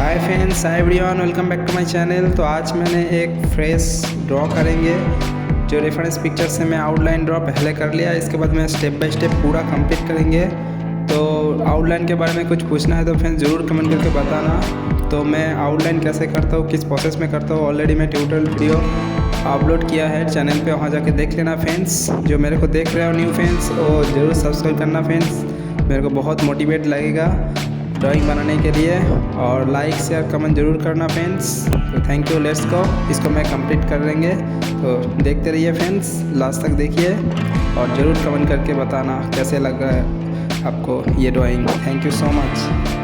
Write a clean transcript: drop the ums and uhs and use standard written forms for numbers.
Hi friends, hi everyone, welcome back to my channel. तो आज मैंने एक फ्रेश ड्रॉ करेंगे जो रेफरेंस पिक्चर से मैं आउटलाइन ड्रॉ पहले कर लिया। इसके बाद मैं स्टेप बाय स्टेप पूरा कंप्लीट करेंगे। तो आउटलाइन के बारे में कुछ पूछना है तो फ्रेंड्स ज़रूर कमेंट करके बताना। तो मैं आउटलाइन कैसे करता हूँ, किस प्रोसेस में करता हूँ, ऑलरेडी मैं ट्यूटोरियल वीडियो अपलोड किया है चैनल पे, वहाँ जाके देख लेना फ्रेंड्स। जो मेरे को देख रहे हो न्यू फ्रेंड्स, वो ज़रूर सब्सक्राइब करना फ्रेंड्स, मेरे को बहुत मोटिवेट लगेगा ड्राइंग बनाने के लिए। और लाइक शेयर कमेंट जरूर करना फ्रेंड्स। तो थैंक यू, लेट्स गो। इसको मैं कंप्लीट कर लेंगे। तो देखते रहिए फ्रेंड्स, लास्ट तक देखिए और ज़रूर कमेंट करके बताना कैसे लग रहा है आपको ये drawing. Thank you so much.